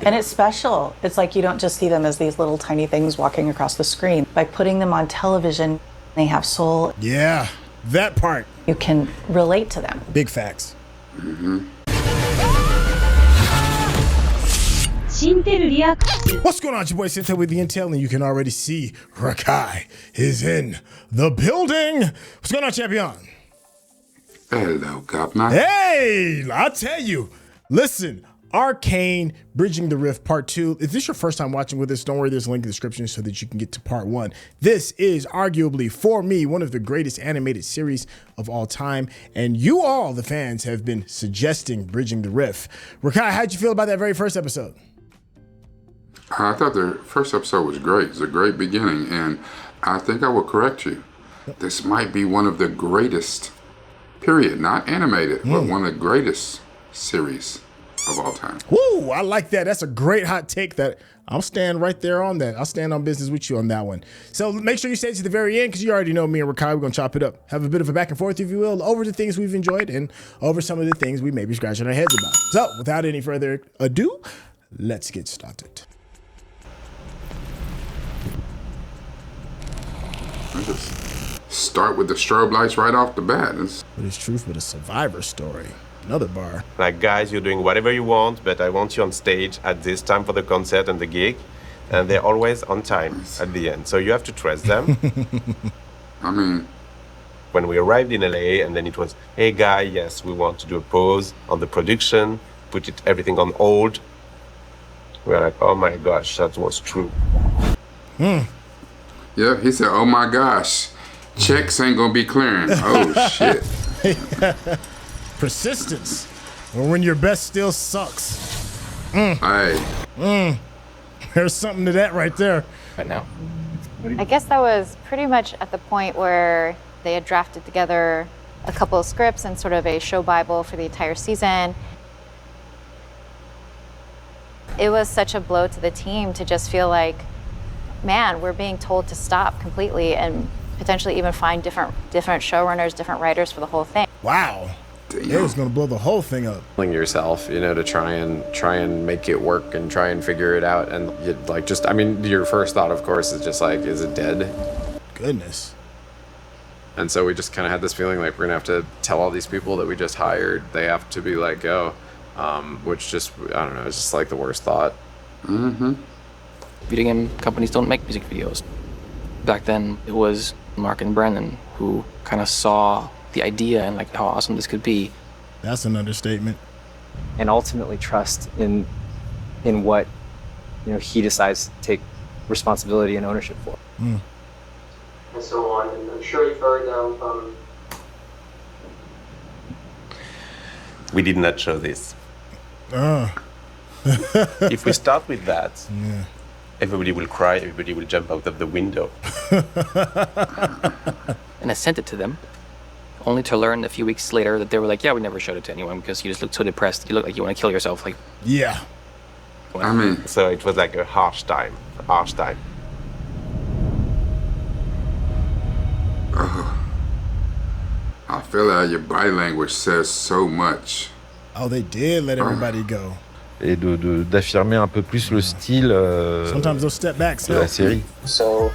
And it's special. It's like you don't just see them as these little tiny things walking across the screen. By putting them on television, they have soul. Yeah, that part. You can relate to them. Big facts. What's going on, it's your boy Syntell with the Intel, and you can already see Rekkai is in the building. What's going on, champion? Hello, Governor. Hey, I'll tell you. Listen, Arcane, Bridging the Rift Part 2. If this is your first time watching with us, don't worry, there's a link in the description so that you can get to Part 1. This is arguably, for me, one of the greatest animated series of all time. And you all, the fans, have been suggesting Bridging the Rift. Rekkai, how'd you feel about that very first episode? I thought the first episode was great. It's a great beginning, and I think I will correct you. This might be one of the greatest, period, not animated, but one of the greatest series of all time. Woo, I like that. That's a great hot take that I'll stand right there on that. I'll stand on business with you on that one. So make sure you stay to the very end because you already know me and Rekkai, we're going to chop it up. Have a bit of a back and forth, if you will, over the things we've enjoyed and over some of the things we may be scratching our heads about. So without any further ado, let's get started. I just start with the strobe lights right off the bat. But it's truth with a survivor story. Another bar. Like, guys, you're doing whatever you want, but I want you on stage at this time for the concert and the gig. And they're always on time at the end. So you have to trust them. I mean, when we arrived in LA, and then it was, hey, guy, yes, we want to do a pause on the production, put everything on hold. We're like, oh my gosh, that was true. Yeah, he said, oh my gosh, checks ain't gonna be clearing. Oh shit. Persistence, or when your best still sucks. Hey. There's something to that right there. Right now. I guess that was pretty much at the point where they had drafted together a couple of scripts and sort of a show Bible for the entire season. It was such a blow to the team to just feel like, man, we're being told to stop completely and potentially even find different showrunners, different writers for the whole thing. Wow. It was gonna blow the whole thing up. Yourself, you know, to try and make it work and try and figure it out, and like just, I mean, your first thought, of course, is just like, is it dead? Goodness. And so we just kind of had this feeling like we're gonna have to tell all these people that we just hired they have to be let go, which just, I don't know, it's just like the worst thought. Video game companies don't make music videos. Back then, it was Mark and Brennan who kind of saw the idea and like how awesome this could be. That's an understatement. And ultimately trust in what, you know, he decides to take responsibility and ownership for. And so on. And I'm sure you've heard from... We did not show this. If we start with that, everybody will cry, everybody will jump out of the window. And I sent it to them, only to learn a few weeks later that they were like, yeah, we never showed it to anyone because you just looked so depressed. You look like you want to kill yourself. Like, yeah. I mean, so it was like a harsh time. I feel like your body language says so much. Oh, they did let everybody go. Et d'affirmer un peu plus le style Sometimes those step backs de la série. So,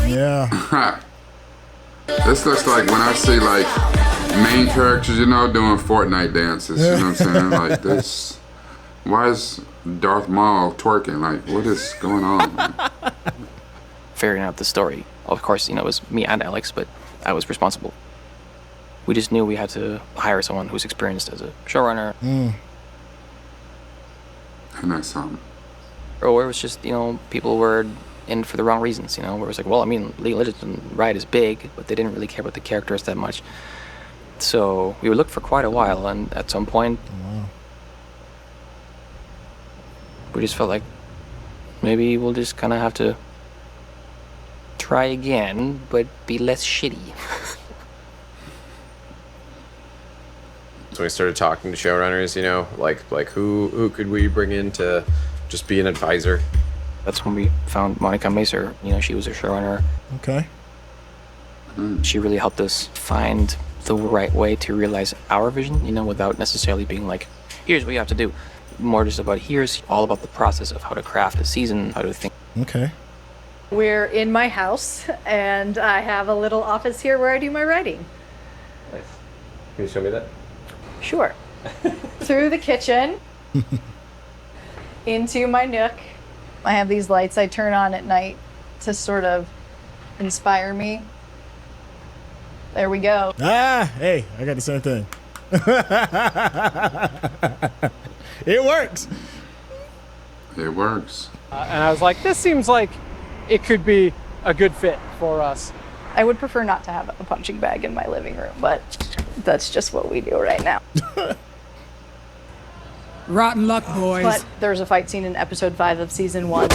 Yeah. This looks like when I see like main characters, you know, doing Fortnite dances. You know what I'm saying? Like this. Why is Darth Maul twerking? Like, what is going on? figuring out the story. Of course, you know, it was me and Alex, but I was responsible. We just knew we had to hire someone who's experienced as a showrunner. And that's something. Or it was just, you know, people were in for the wrong reasons, you know, where it was like, well, I mean, League of Legends and Riot is big, but they didn't really care about the characters that much. So we would look for quite a while, and at some point, we just felt like maybe we'll just kind of have to try again, but be less shitty. So we started talking to showrunners, you know, like who could we bring in to just be an advisor? That's when we found Monica Macer. You know, she was a showrunner. Okay. She really helped us find the right way to realize our vision, you know, without necessarily being like, here's what you have to do. more just about here's all about the process of how to craft a season, how to think. Okay. We're in my house, and I have a little office here where I do my writing. Nice. Can you show me that? Sure. Through the kitchen, into my nook. I have these lights I turn on at night to sort of inspire me. There we go. Ah, hey, I got the same thing. It works. It works. And I was like, this seems like it could be a good fit for us. I would prefer not to have a punching bag in my living room, but that's just what we do right now. Rotten luck, boys. But there's a fight scene in episode 5 of season 1,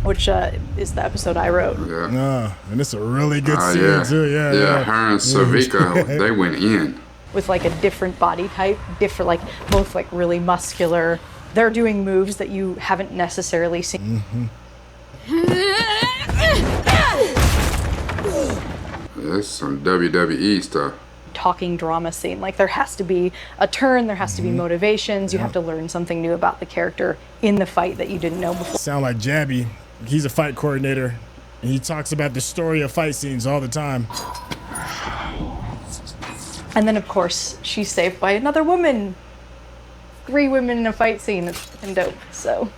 which is the episode I wrote. Yeah. And it's a really good scene yeah. too. Yeah. Yeah, her and Savika, they went in. With like a different body type, different, like both like really muscular. They're doing moves that you haven't necessarily seen. That's some WWE stuff. Talking drama scene. Like there has to be a turn, there has to be motivations. You have to learn something new about the character in the fight that you didn't know before. Sound like Jabby. He's a fight coordinator, and he talks about the story of fight scenes all the time. And then of course she's saved by another woman. 3 women in a fight scene. It's fucking dope. So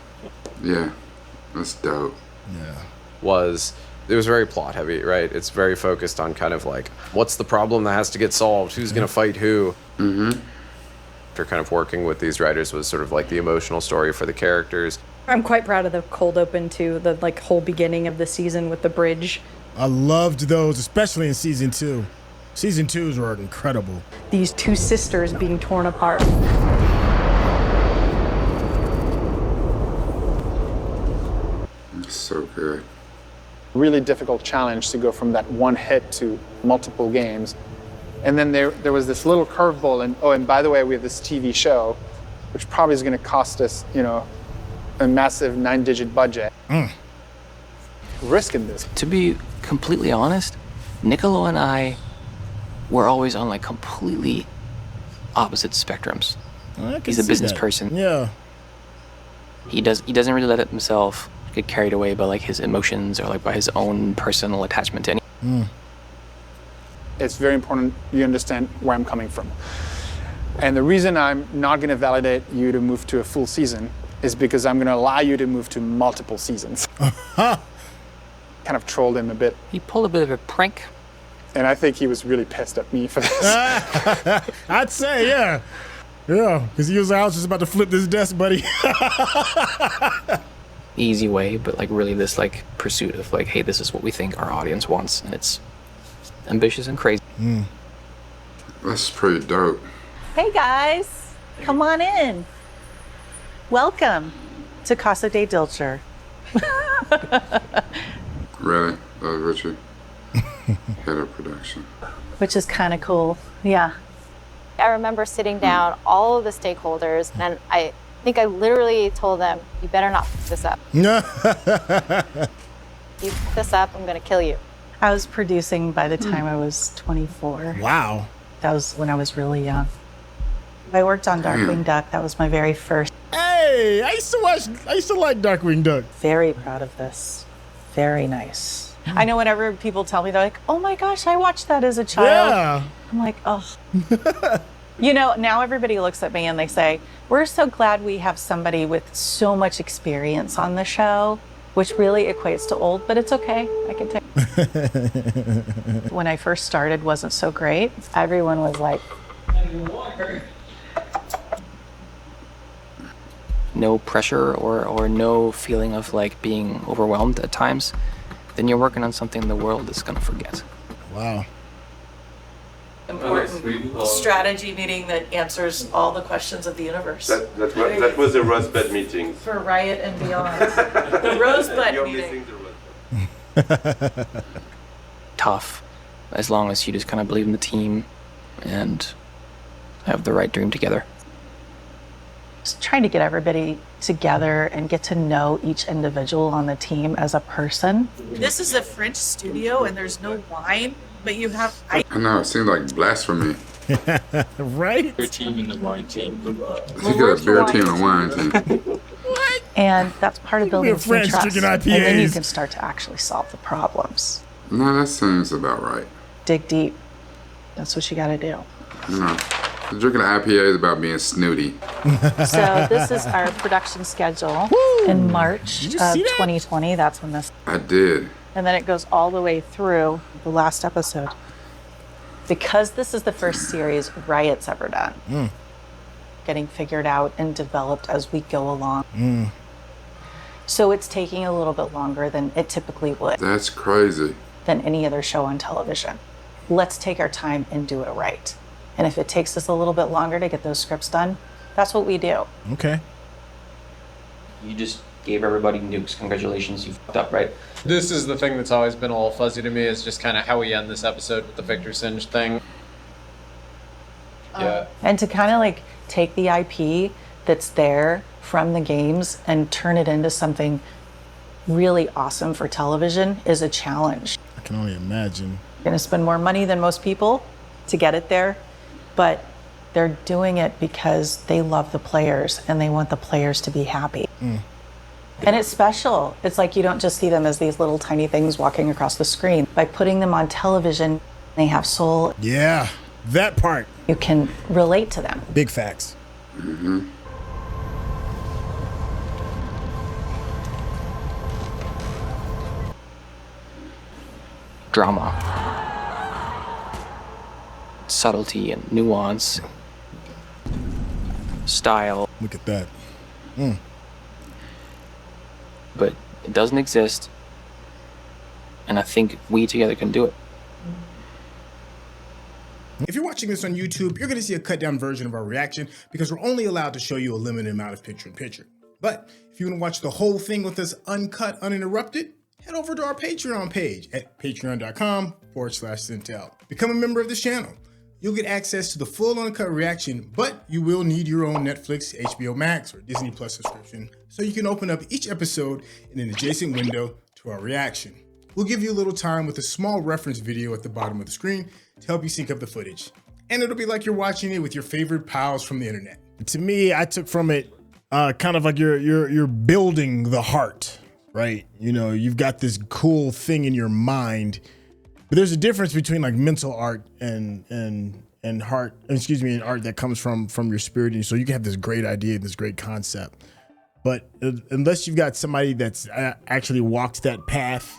Yeah, that's dope. Yeah. It was very plot heavy, right? It's very focused on kind of like, what's the problem that has to get solved? Who's going to fight who? After kind of working with these writers was sort of like the emotional story for the characters. I'm quite proud of the cold open too, the like whole beginning of the season with the bridge. I loved those, especially in season 2. Season 2s were incredible. These 2 sisters being torn apart. It's so good. Really difficult challenge to go from that one hit to multiple games. And then there was this little curveball, and by the way, we have this TV show, which probably is going to cost us, a massive 9-digit budget. Risking this. To be completely honest, Niccolo and I were always on like completely opposite spectrums. He's a business person. Yeah. He doesn't really let himself get carried away by like his emotions or like by his own personal attachment to any. It's very important you understand where I'm coming from. And the reason I'm not going to validate you to move to a full season is because I'm going to allow you to move to multiple seasons. Kind of trolled him a bit. He pulled a bit of a prank. And I think he was really pissed at me for this. I'd say, yeah. Yeah, because he was like, I was just about to flip this desk, buddy. Easy way, but like really this like pursuit of like, hey, this is what we think our audience wants, and it's ambitious and crazy. That's pretty dope. Hey guys, come on in. Welcome to Casa de Dilcher. Really? That was Richard? Head of production. Which is kind of cool. Yeah. I remember sitting down, all of the stakeholders, and I think I literally told them, you better not fuck this up. You fuck this up, I'm going to kill you. I was producing by the time I was 24. Wow. That was when I was really young. I worked on Darkwing Duck. That was my very first. Hey, I used to like Darkwing Duck. Very proud of this. Very nice. I know whenever people tell me, they're like, oh my gosh, I watched that as a child. Yeah. I'm like, oh. Now everybody looks at me and they say, we're so glad we have somebody with so much experience on the show, which really equates to old, but it's okay. I can take it. When I first started, wasn't so great. Everyone was like, no pressure or no feeling of like being overwhelmed at times, then you're working on something the world is gonna forget. Wow. Important strategy meeting that answers all the questions of the universe. That was a Rosebud meeting. For Riot and beyond. The Rosebud meeting. Tough, as long as you just kind of believe in the team and have the right dream together. Just trying to get everybody together and get to know each individual on the team as a person. This is a French studio and there's no wine, but you have... I know, it seems like blasphemy. Right? Beer team and the wine team. He got a beer team and a wine team. And that's part of building some friends trust. drinking And then you IPAs. can start to actually solve the problems. No, that seems about right. Dig deep. That's what you got to do. You know, drinking an IPA is about being snooty. So this is our production schedule in March of 2020. That's when this. I did. And then it goes all the way through the last episode. Because this is the first series Riot's ever done. Getting figured out and developed as we go along. So it's taking a little bit longer than it typically would. That's crazy. Than any other show on television. Let's take our time and do it right. And if it takes us a little bit longer to get those scripts done, that's what we do. Okay. You just gave everybody nukes. Congratulations, you fucked up, right? This is the thing that's always been a little fuzzy to me, is just kind of how we end this episode with the Victor Singe thing. Yeah. And to kind of like take the IP that's there from the games and turn it into something really awesome for television is a challenge. I can only imagine. You're going to spend more money than most people to get it there, but they're doing it because they love the players and they want the players to be happy. And it's special. It's like you don't just see them as these little tiny things walking across the screen. By putting them on television, they have soul. Yeah, that part. You can relate to them. Big facts. Drama, subtlety and nuance, style. Look at that. But it doesn't exist. And I think we together can do it. If you're watching this on YouTube, you're going to see a cut down version of our reaction because we're only allowed to show you a limited amount of picture in picture. But if you want to watch the whole thing with us uncut, uninterrupted, head over to our Patreon page at patreon.com/Syntell. Become a member of this channel. You'll get access to the full uncut reaction, but you will need your own Netflix, HBO Max, or Disney Plus subscription so you can open up each episode in an adjacent window to our reaction. We'll give you a little time with a small reference video at the bottom of the screen to help you sync up the footage. And it'll be like you're watching it with your favorite pals from the internet. To me, I took from it kind of like you're building the heart, right? You know, you've got this cool thing in your mind, but there's a difference between like mental art and art that comes from your spirit. And so you can have this great idea, this great concept, but unless you've got somebody that's actually walked that path,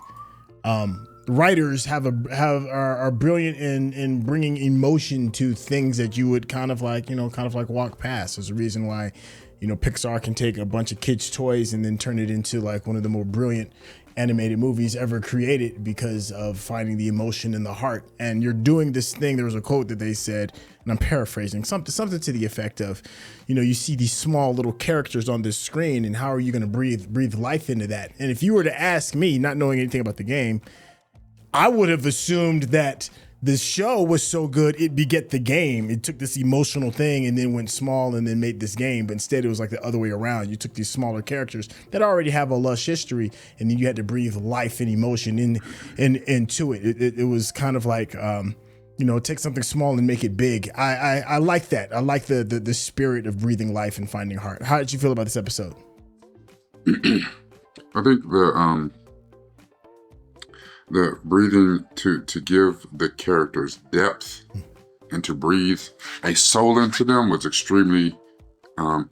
writers are brilliant in bringing emotion to things that you would kind of like walk past. There's a reason why, Pixar can take a bunch of kids' toys and then turn it into like one of the more brilliant animated movies ever created because of finding the emotion in the heart. And you're doing this thing. There was a quote that they said, and I'm paraphrasing, something to the effect of, you see these small little characters on this screen, and how are you going to breathe life into that? And if you were to ask me, not knowing anything about the game, I would have assumed that the show was so good it beget the game. It took this emotional thing and then went small and then made this game. But instead, it was like the other way around. You took these smaller characters that already have a lush history, and then you had to breathe life and emotion into it. It was kind of like, take something small and make it big. I like that. I like the spirit of breathing life and finding heart. How did you feel about this episode? I think the breathing to give the characters depth and to breathe a soul into them was extremely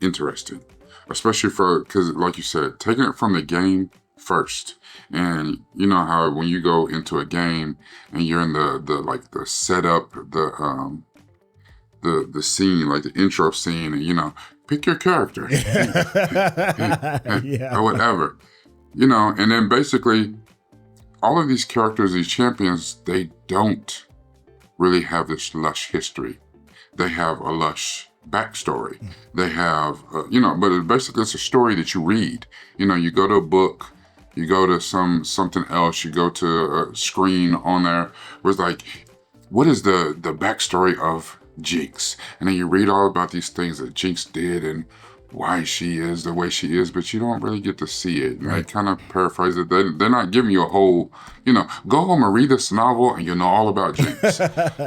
interesting, especially because like you said, taking it from the game first. And you know how when you go into a game and you're in the setup, the scene, like the intro scene, and pick your character or whatever, and then basically all of these characters, these champions, they don't really have this lush history. They have a lush backstory. They have, but basically it's a story that you read. You go to a book, you go to something else, you go to a screen on there where it's like, what is the backstory of Jinx? And then you read all about these things that Jinx did and why she is the way she is, but you don't really get to see it. And they kind of paraphrase it. They're not giving you a whole, go home and read this novel and you'll know all about Jinx.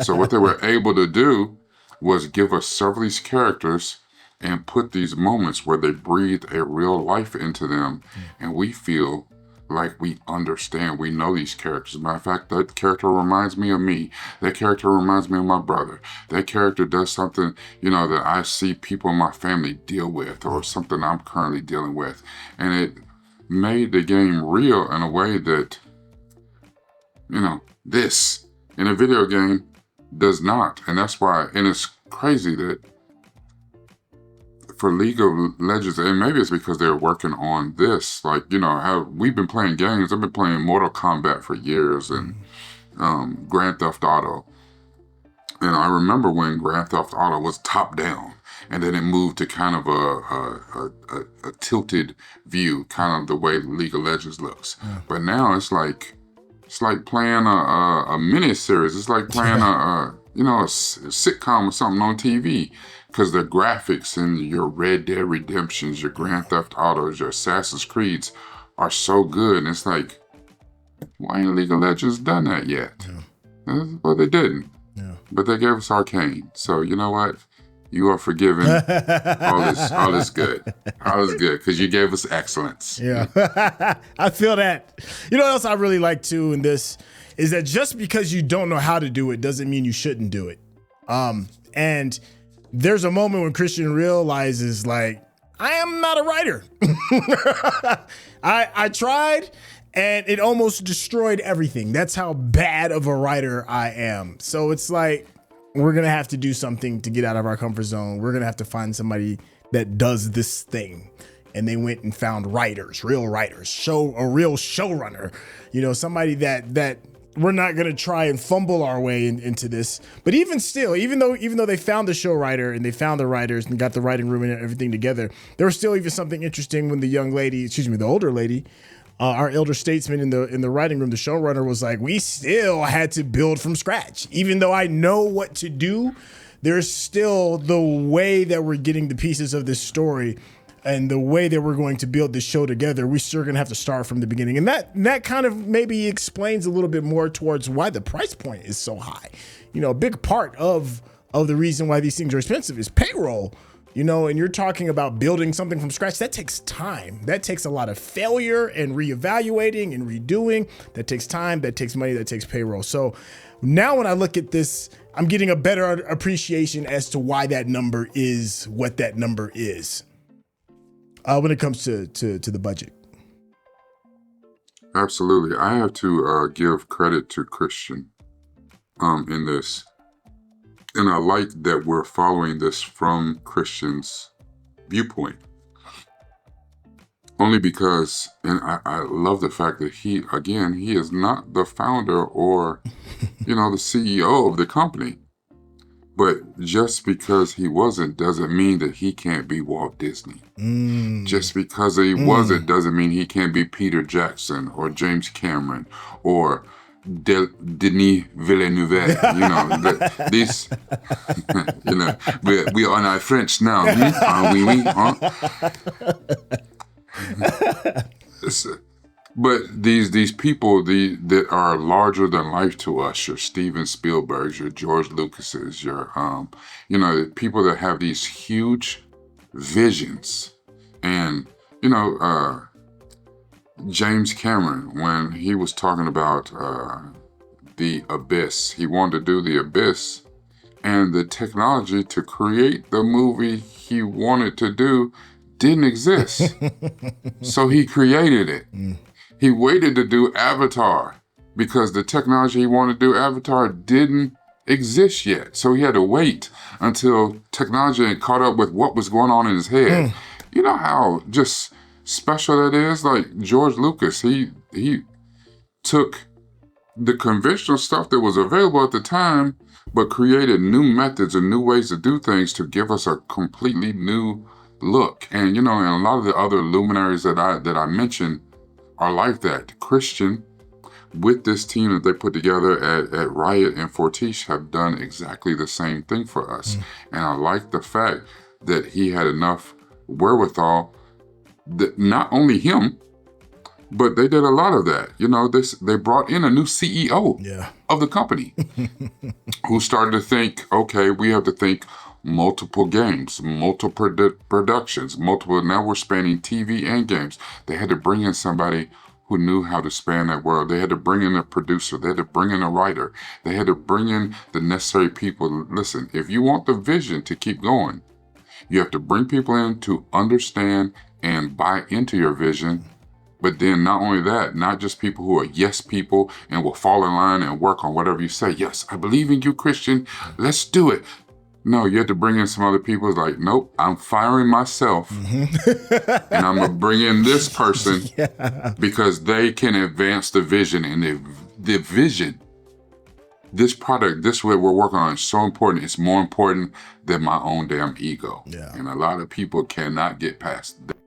So what they were able to do was give us several of these characters and put these moments where they breathe a real life into them, and we feel like we understand, we know these characters. As a matter of fact, that character reminds me of me. That character reminds me of my brother. That character does something, that I see people in my family deal with, or something I'm currently dealing with. And it made the game real in a way that, this in a video game does not. And that's why, and it's crazy that for League of Legends, and maybe it's because they're working on this, how we've been playing games. I've been playing Mortal Kombat for years and Grand Theft Auto. And I remember when Grand Theft Auto was top down, and then it moved to kind of a tilted view, kind of the way League of Legends looks. Yeah. But now it's like playing a mini series. It's like playing a sitcom or something on TV. Because the graphics in your Red Dead Redemptions, your Grand Theft Autos, your Assassin's Creeds are so good. And it's like, why ain't League of Legends done that yet? Yeah. Well, they didn't. Yeah. But they gave us Arcane. So you know what? You are forgiven. all is good. All is good because you gave us excellence. Yeah. I feel that. You know what else I really like too in this is that just because you don't know how to do it doesn't mean you shouldn't do it. And there's a moment when Christian realizes, like, I am not a writer. I tried, and it almost destroyed everything. That's how bad of a writer I am. So it's like, we're going to have to do something to get out of our comfort zone. We're going to have to find somebody that does this thing. And they went and found writers, real writers, a real showrunner, somebody that we're not going to try and fumble our way into this. But even still, even though they found the show writer and they found the writers and got the writing room and everything together, there was still even something interesting when the older lady, our elder statesman in the writing room, the showrunner was like, we still had to build from scratch. Even though I know what to do, there's still the way that we're getting the pieces of this story and the way that we're going to build this show together, we're still going to have to start from the beginning. And that kind of maybe explains a little bit more towards why the price point is so high. A big part of the reason why these things are expensive is payroll, and you're talking about building something from scratch. That takes time. That takes a lot of failure and reevaluating and redoing. That takes time, that takes money, that takes payroll. So now when I look at this, I'm getting a better appreciation as to why that number is what that number is. When it comes to the budget. Absolutely. I have to give credit to Christian in this. And I like that we're following this from Christian's viewpoint. Only because, and I love the fact that he is not the founder or, the CEO of the company. But just because he wasn't doesn't mean that he can't be Walt Disney. Just because he wasn't doesn't mean he can't be Peter Jackson or James Cameron or Denis Villeneuve. These, we are not French now. Oui, But these people that are larger than life to us, your Steven Spielbergs, your George Lucases, your people that have these huge visions, and James Cameron, when he was talking about the Abyss, he wanted to do the Abyss, and the technology to create the movie he wanted to do didn't exist, so he created it. He waited to do Avatar because the technology he wanted to do Avatar didn't exist yet. So he had to wait until technology had caught up with what was going on in his head. You know how just special that is? Like George Lucas, he took the conventional stuff that was available at the time, but created new methods and new ways to do things to give us a completely new look. And and a lot of the other luminaries that I mentioned are like that. Christian, with this team that they put together at Riot and Fortiche, have done exactly the same thing for us. And I like the fact that he had enough wherewithal that not only him, But they did a lot of that. You know, they brought in a new CEO of the company who started to think, okay, we have to think multiple games, multiple productions, now we're spanning TV and games. They had to bring in somebody who knew how to span that world. They had to bring in a producer. They had to bring in a writer. They had to bring in the necessary people. Listen, if you want the vision to keep going, you have to bring people in to understand and buy into your vision. But then not only that, not just people who are yes people and will fall in line and work on whatever you say. Yes, I believe in you, Christian. Let's do it. No, you have to bring in some other people. It's like, nope, I'm firing myself. And I'm going to bring in this person because they can advance the vision. And the vision, this product, this way we're working on is so important. It's more important than my own damn ego. And a lot of people cannot get past that.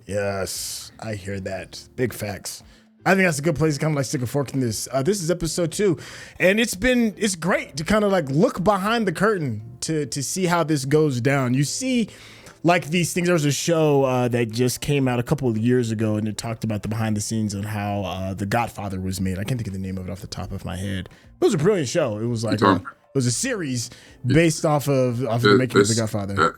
Yes, I hear that. Big facts. I think that's a good place to kind of like stick a fork in this. This is episode 2, and it's great to kind of like look behind the curtain to see how this goes down. You see like these things. There was a show that just came out a couple of years ago, and it talked about the behind the scenes on how The Godfather was made. I can't think of the name of it off the top of my head. It was a brilliant show. It was like it was a series based off of the making of The Godfather.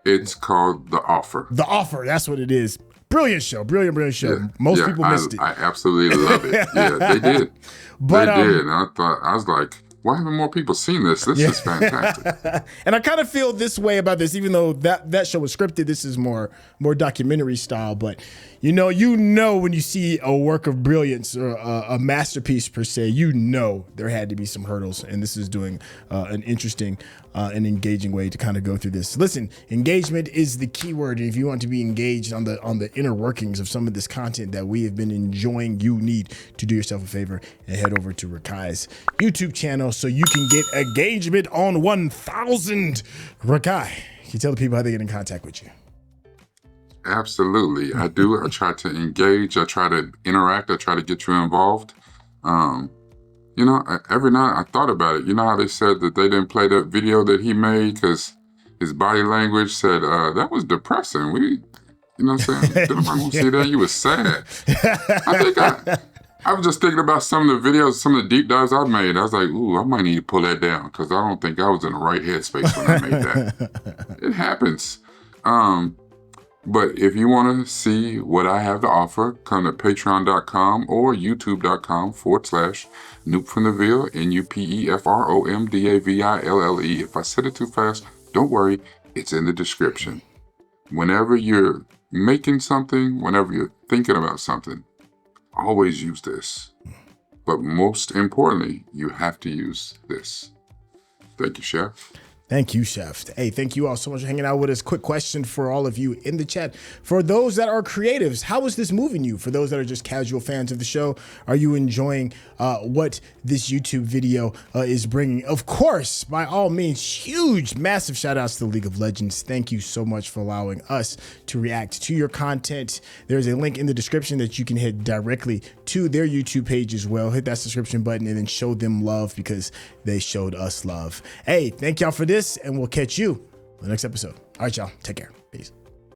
It's called The Offer. The Offer. That's what it is. Brilliant show. Brilliant show. Most people missed it. I absolutely love it. Yeah, they did. They did. And I was like, why haven't more people seen this? This is fantastic. And I kind of feel this way about this, even though that show was scripted. This is more documentary style. But you know when you see a work of brilliance or a masterpiece per se, there had to be some hurdles. And this is doing an interesting and engaging way to kind of go through this. Listen, engagement is the key word. And if you want to be engaged on the inner workings of some of this content that we have been enjoying, you need to do yourself a favor and head over to Rekkai's YouTube channel so you can get engagement on 1,000. Rekkai, can you tell the people how they get in contact with you? Absolutely. I do. I try to engage. I try to interact. I try to get you involved. Every night I thought about it. You know how they said that they didn't play that video that he made because his body language said that was depressing. You know what I'm saying? Nobody want to see that. You was sad. I was just thinking about some of the videos, some of the deep dives I've made. I was like, ooh, I might need to pull that down because I don't think I was in the right headspace when I made that. It happens. But if you want to see what I have to offer, come to patreon.com or youtube.com/NoopFromTheVille, NUPEFROMDAVILLE. If I said it too fast, don't worry, it's in the description. Whenever you're making something, whenever you're thinking about something, always use this. But most importantly, you have to use this. Thank you, Chef. Thank you, Chef. Hey, thank you all so much for hanging out with us. Quick question for all of you in the chat. For those that are creatives, how is this moving you? For those that are just casual fans of the show, are you enjoying what this YouTube video is bringing? Of course, by all means, huge, massive shout outs to League of Legends. Thank you so much for allowing us to react to your content. There's a link in the description that you can hit directly to their YouTube page as well. Hit that subscription button and then show them love because they showed us love. Hey, thank y'all for this, and we'll catch you in the next episode. All right, y'all. Take care.